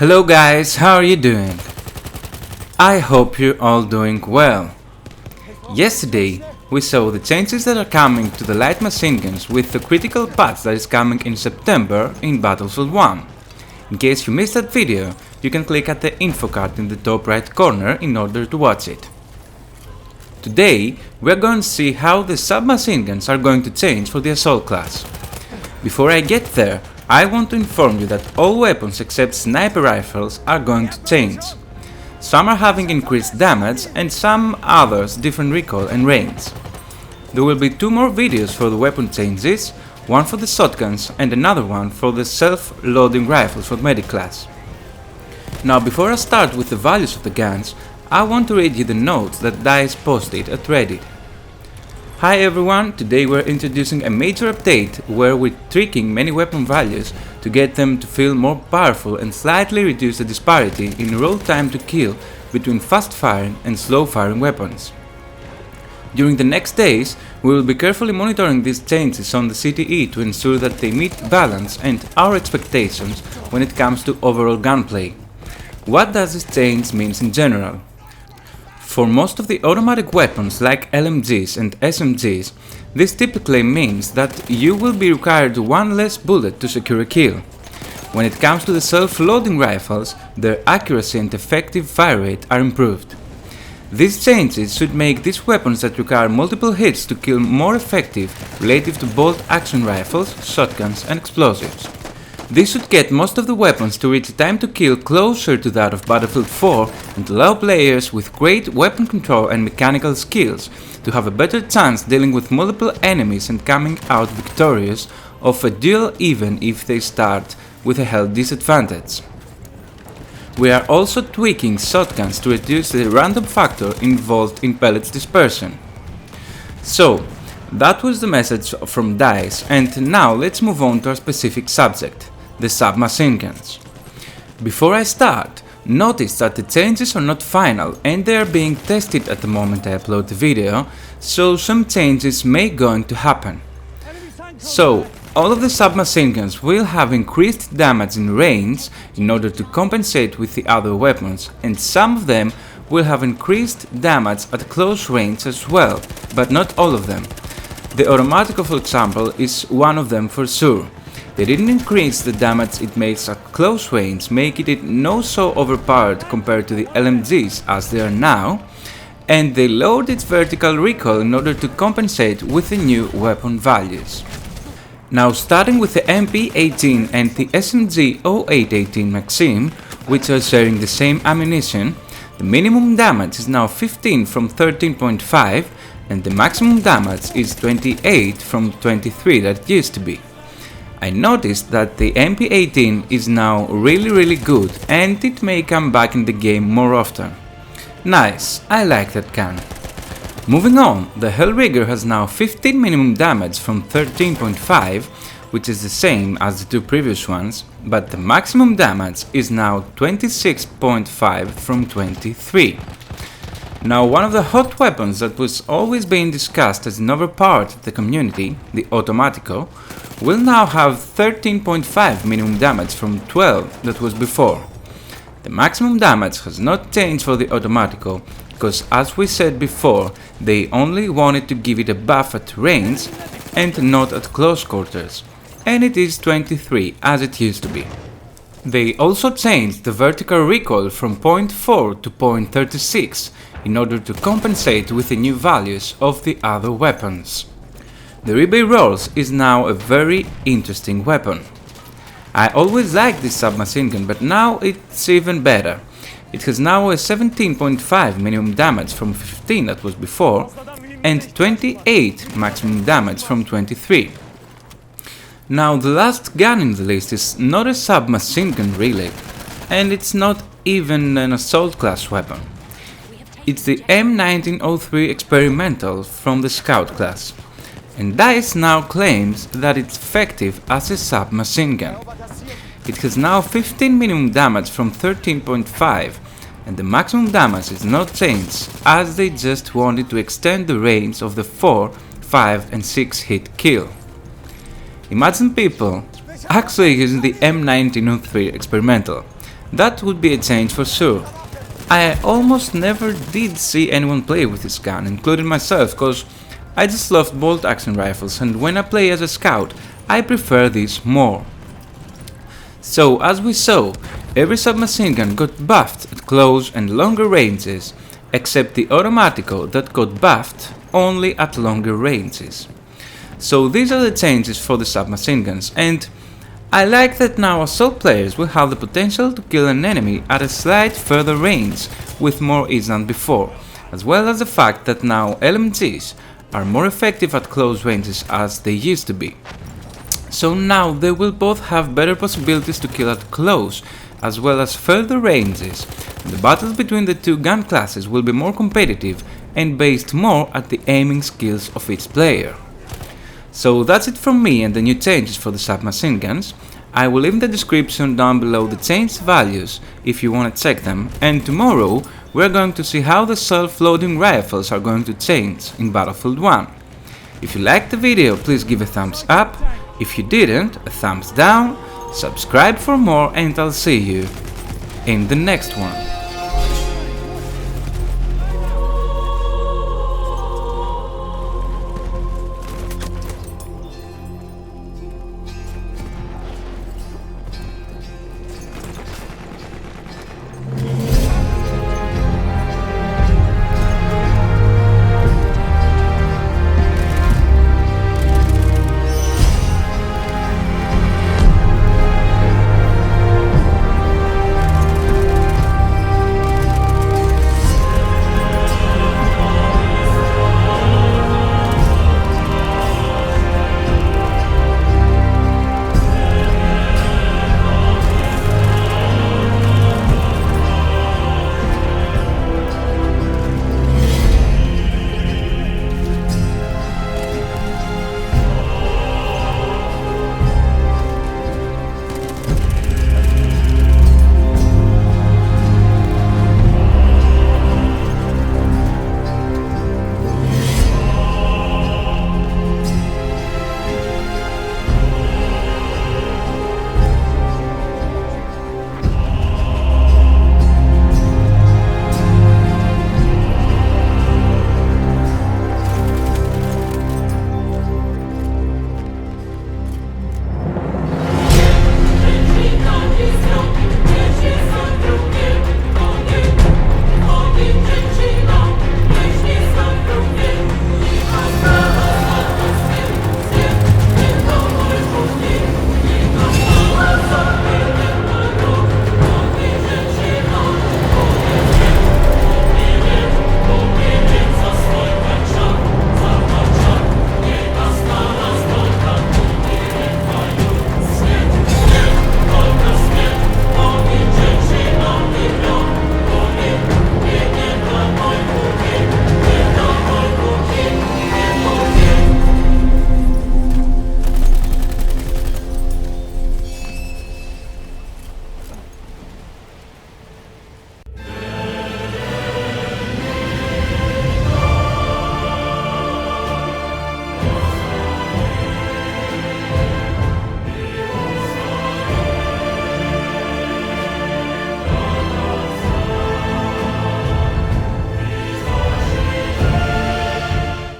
Hello guys, how are you doing? I hope you're all doing well. Yesterday we saw the changes that are coming to the light machine guns with the critical patch that is coming in September in Battlefield 1. In case you missed that video, you can click at the info card in the top right corner in order to watch it. Today we are going to see how the submachine guns are going to change for the assault class. Before I get there, I want to inform you that all weapons except sniper rifles are going to change. Some are having increased damage and some others different recoil and range. There will be two more videos for the weapon changes, one for the shotguns and another one for the self-loading rifles for medic class. Now before I start with the values of the guns, I want to read you the notes that DICE posted at Reddit. Hi everyone, today we're introducing a major update where we're tweaking many weapon values to get them to feel more powerful and slightly reduce the disparity in roll time to kill between fast firing and slow firing weapons. During the next days, we will be carefully monitoring these changes on the CTE to ensure that they meet balance and our expectations when it comes to overall gunplay. What does this change mean in general? For most of the automatic weapons like LMGs and SMGs, this typically means that you will be required one less bullet to secure a kill. When it comes to the self-loading rifles, their accuracy and effective fire rate are improved. These changes should make these weapons that require multiple hits to kill more effective relative to bolt-action rifles, shotguns and explosives. This should get most of the weapons to reach time to kill closer to that of Battlefield 4 and allow players with great weapon control and mechanical skills to have a better chance dealing with multiple enemies and coming out victorious of a duel even if they start with a health disadvantage. We are also tweaking shotguns to reduce the random factor involved in pellets dispersion. So, that was the message from DICE, and now let's move on to our specific subject, the submachine guns. Before I start, notice that the changes are not final and they are being tested at the moment I upload the video, so some changes may going to happen. So, all of the submachine guns will have increased damage in range in order to compensate with the other weapons, and some of them will have increased damage at close range as well, but not all of them. The Automatico, for example, is one of them for sure. They didn't increase the damage it makes at close range, making it no so overpowered compared to the LMGs as they are now, and they lowered its vertical recoil in order to compensate with the new weapon values. Now starting with the MP18 and the SMG 0818 Maxim, which are sharing the same ammunition, the minimum damage is now 15 from 13.5 and the maximum damage is 28 from 23 that it used to be. I noticed that the MP18 is now really good and it may come back in the game more often. Nice, I like that gun. Moving on, the Hellriegel has now 15 minimum damage from 13.5, which is the same as the two previous ones, but the maximum damage is now 26.5 from 23. Now, one of the hot weapons that was always being discussed as an overpowered of the community, the Automatico, will now have 13.5 minimum damage from 12 that was before. The maximum damage has not changed for the Automatico because, as we said before, they only wanted to give it a buff at range and not at close quarters, and it is 23 as it used to be. They also changed the vertical recoil from 0.4 to 0.36 in order to compensate with the new values of the other weapons. The Ribeyrolles is now a very interesting weapon. I always liked this submachine gun, but now it's even better. It has now a 17.5 minimum damage from 15 that was before, and 28 maximum damage from 23. Now the last gun in the list is not a submachine gun really, and it's not even an assault class weapon. It's the M1903 experimental from the scout class, and DICE now claims that it's effective as a submachine gun. It has now 15 minimum damage from 13.5, and the maximum damage is not changed as they just wanted to extend the range of the 4, 5 and 6 hit kill. Imagine people actually using the M1903 experimental. That would be a change for sure. I almost never did see anyone play with this gun, including myself, cause I just loved bolt action rifles, and when I play as a scout, I prefer this more. So as we saw, every submachine gun got buffed at close and longer ranges, except the Automatico that got buffed only at longer ranges. So these are the changes for the submachine guns, and I like that now assault players will have the potential to kill an enemy at a slight further range with more ease than before, as well as the fact that now LMGs are more effective at close ranges as they used to be. So now they will both have better possibilities to kill at close as well as further ranges. The battles between the two gun classes will be more competitive and based more at the aiming skills of each player. So that's it from me and the new changes for the submachine guns. I will leave in the description down below the changed values if you want to check them, and tomorrow we're going to see how the self-loading rifles are going to change in Battlefield 1. If you liked the video, please give a thumbs up, if you didn't, a thumbs down, subscribe for more, and I'll see you in the next one.